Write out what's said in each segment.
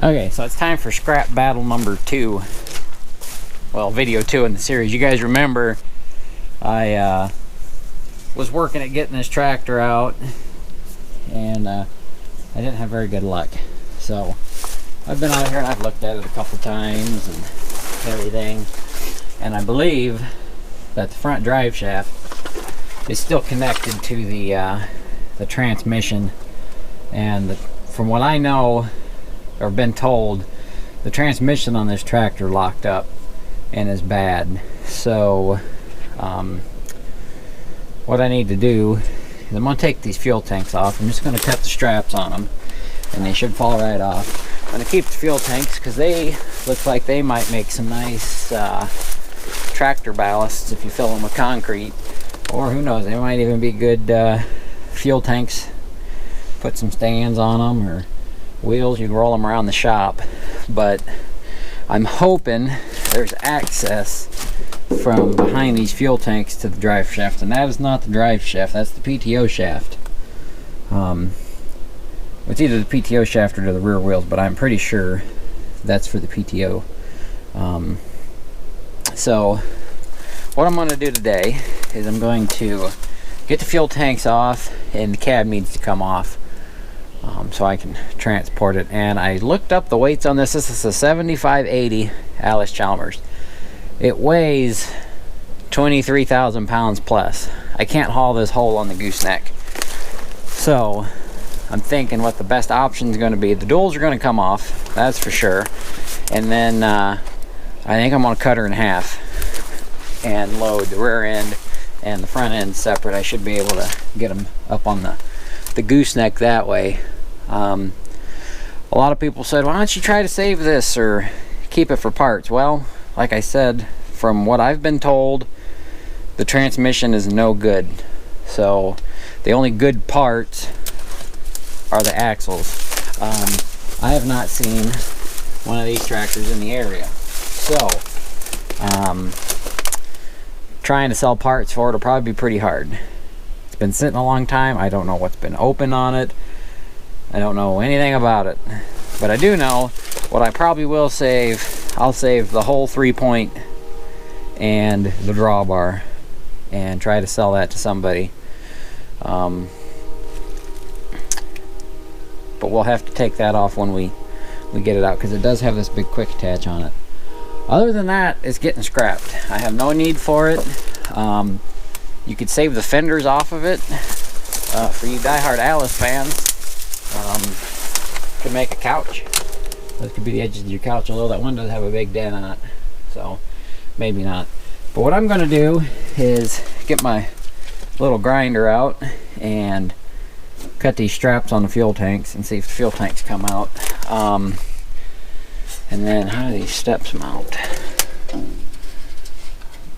Okay, so it's time for scrap battle number 2. Well, video 2 in the series. You guys remember I was working at getting this tractor out, and I didn't have very good luck. So I've been out here and I've looked at it a couple times and everything, and I believe that the front drive shaft is still connected to the transmission, and from what I know or been told, the transmission on this tractor locked up and is bad. So what I need to do is I'm going to take these fuel tanks off. I'm just going to cut the straps on them and they should fall right off. I'm going to keep the fuel tanks because they look like they might make some nice tractor ballasts if you fill them with concrete, or who knows, they might even be good fuel tanks. Put some stands on them or wheels, you can roll them around the shop. But I'm hoping there's access from behind these fuel tanks to the drive shaft, and that is not the drive shaft, that's the PTO shaft. It's either the PTO shaft or to the rear wheels, but I'm pretty sure that's for the PTO. So what I'm going to do today is I'm going to get the fuel tanks off, and the cab needs to come off so I can transport it. And I looked up the weights on this. This is a 7580 Allis Chalmers. It weighs 23,000 pounds plus. I can't haul this whole on the gooseneck, so I'm thinking what the best option is going to be. The duals are going to come off, that's for sure, and then I think I'm going to cut her in half and load the rear end and the front end separate. I should be able to get them up on the gooseneck that way. A lot of people said, why don't you try to save this or keep it for parts? Well, like I said, from what I've been told, the transmission is no good. So the only good parts are the axles. I have not seen one of these tractors in the area, so trying to sell parts for it will probably be pretty hard. It's been sitting a long time. I don't know what's been open on it. I don't know anything about it, but I do know what I probably will save. I'll save the whole 3-point and the drawbar and try to sell that to somebody. But we'll have to take that off when we get it out, because it does have this big quick attach on it. Other than that, it's getting scrapped. I have no need for it. You could save the fenders off of it. For you diehard Allis fans, could make a couch. That could be the edges of your couch, although that one does have a big dent on it, so maybe not. But what I'm going to do is get my little grinder out and cut these straps on the fuel tanks and see if the fuel tanks come out. And then how do these steps mount?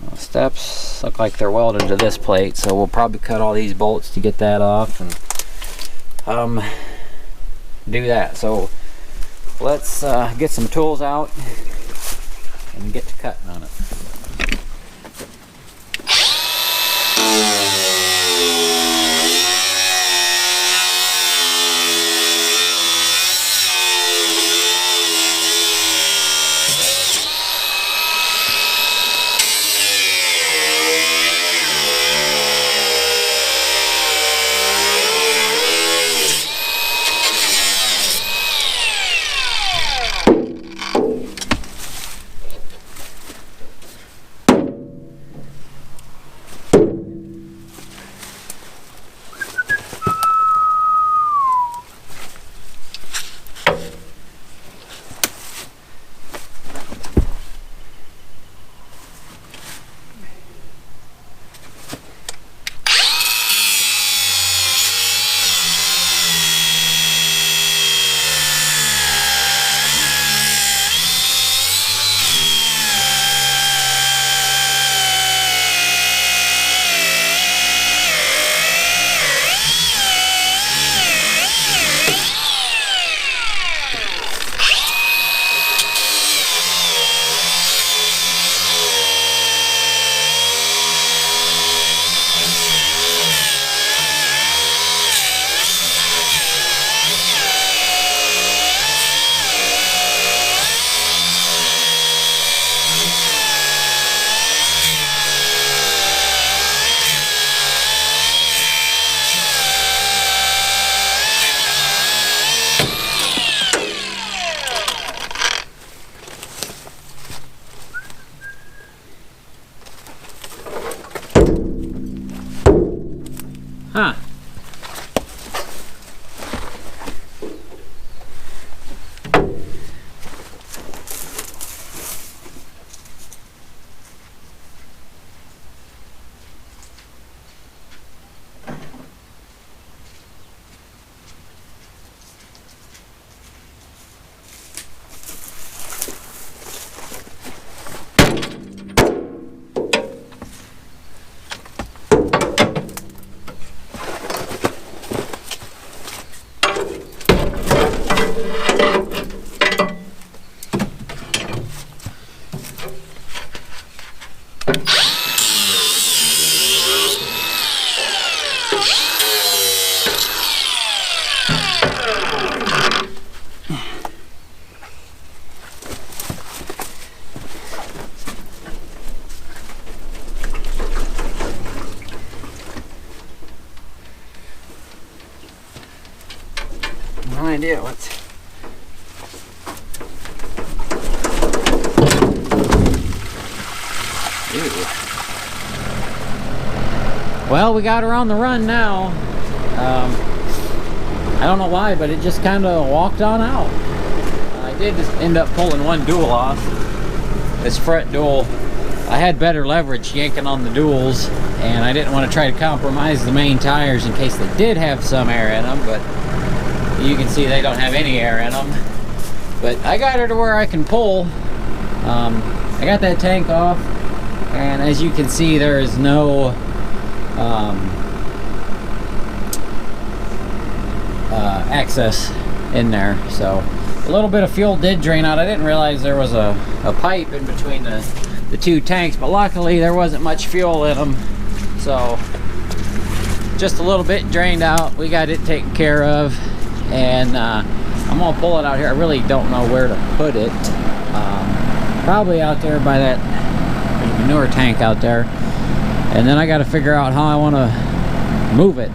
Well, steps look like they're welded to this plate, so we'll probably cut all these bolts to get that off and do that. So let's get some tools out and get to cutting on it. No idea what's. Ew. Well, we got her on the run now. I don't know why, but it just kind of walked on out. I did just end up pulling one dual off. This front dual, I had better leverage yanking on the duals, and I didn't want to try to compromise the main tires in case they did have some air in them, but you can see they don't have any air in them. But I got her to where I can pull. I got that tank off, and as you can see, there is no access in there. So a little bit of fuel did drain out. I didn't realize there was a pipe in between the two tanks, but luckily there wasn't much fuel in them. So just a little bit drained out. We got it taken care of, and I'm gonna pull it out here. I really don't know where to put it. Probably out there by that, there's a manure tank out there, and then I got to figure out how I want to move it.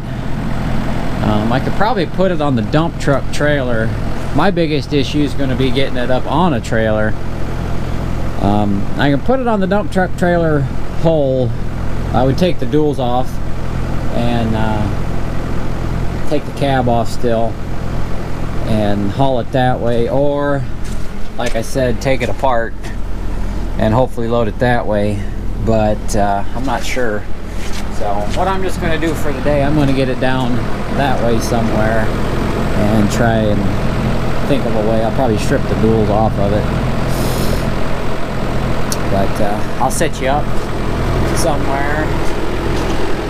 I could probably put it on the dump truck trailer. My biggest issue is going to be getting it up on a trailer. I can put it on the dump truck trailer pole. I would take the duals off and take the cab off still and haul it that way, or like I said, take it apart and hopefully load it that way, but I'm not sure. So what I'm just going to do for the day, I'm going to get it down that way somewhere and try and think of a way. I'll probably strip the duals off of it, but I'll set you up somewhere.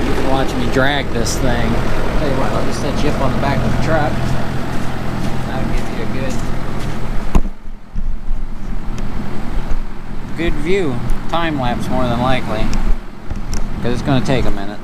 You can watch me drag this thing. Tell you what, I'll just set you up on the back of the truck. That'll give you a good view. Time lapse more than likely, because it's going to take a minute.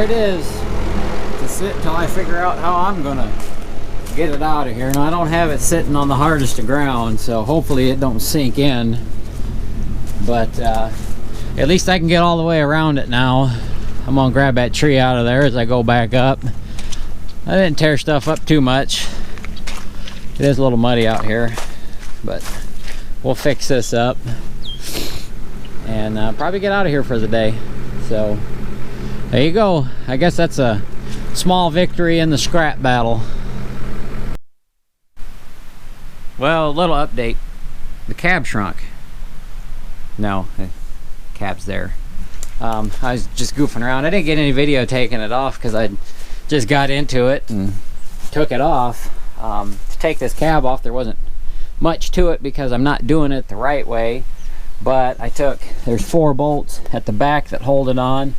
it is to sit until I figure out how I'm gonna get it out of here. Now I don't have it sitting on the hardest of ground, so hopefully it don't sink in, but at least I can get all the way around it now. I'm gonna grab that tree out of there as I go back up. I didn't tear stuff up too much. It is a little muddy out here, but we'll fix this up and probably get out of here for the day. So there you go. I guess that's a small victory in the scrap battle. Well, a little update. The cab shrunk. No, the cab's there. I was just goofing around. I didn't get any video taking it off because I just got into it and took it off. To take this cab off, there wasn't much to it because I'm not doing it the right way. But there's 4 bolts at the back that hold it on.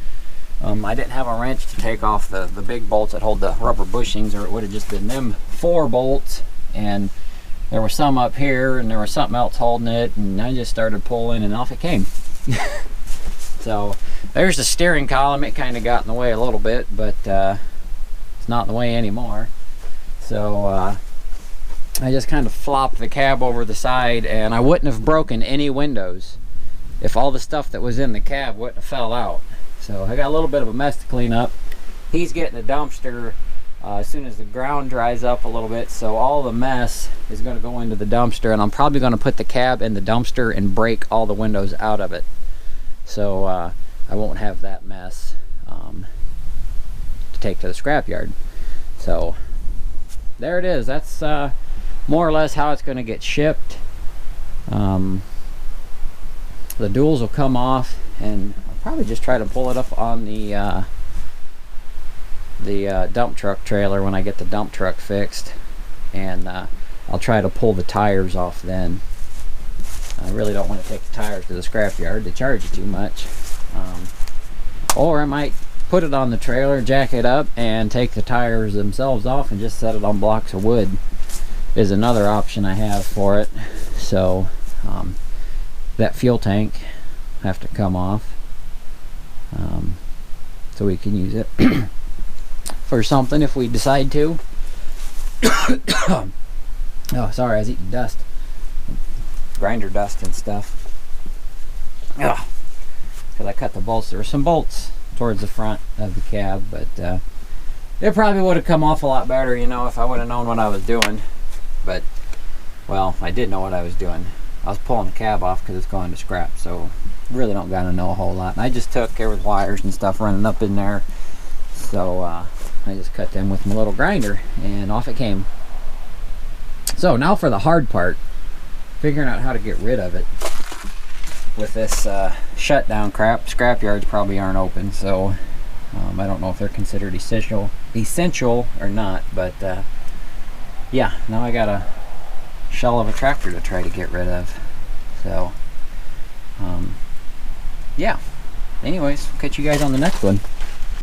I didn't have a wrench to take off the big bolts that hold the rubber bushings, or it would have just been them 4 bolts. And there was some up here, and there was something else holding it, and I just started pulling, and off it came. So there's the steering column. It kind of got in the way a little bit, but it's not in the way anymore. So I just kind of flopped the cab over the side, and I wouldn't have broken any windows if all the stuff that was in the cab wouldn't have fell out. So I got a little bit of a mess to clean up. He's getting a dumpster as soon as the ground dries up a little bit, so all the mess is going to go into the dumpster, and I'm probably going to put the cab in the dumpster and break all the windows out of it, so I won't have that mess to take to the scrapyard. So there it is. That's more or less how it's going to get shipped. The duals will come off, and I'll probably just try to pull it up on the dump truck trailer when I get the dump truck fixed, and I'll try to pull the tires off then. I really don't want to take the tires to the scrapyard. They charge you too much. Or I might put it on the trailer, jack it up, and take the tires themselves off and just set it on blocks of wood is another option I have for it. So that fuel tank have to come off so we can use it for something if we decide to. Oh, sorry, I was eating dust, grinder dust and stuff. Because I cut the bolts. There were some bolts towards the front of the cab, but it probably would have come off a lot better, you know, if I would have known what I was doing. But well, I did know what I was doing. I was pulling the cab off because it's going to scrap, so really don't gotta know a whole lot. And I just there was wires and stuff running up in there, so I just cut them with my little grinder, and off it came. So now for the hard part, figuring out how to get rid of it. With this shutdown crap, scrapyards probably aren't open, so I don't know if they're considered essential or not, but yeah, now I got a shell of a tractor to try to get rid of. So yeah, anyways, catch you guys on the next one.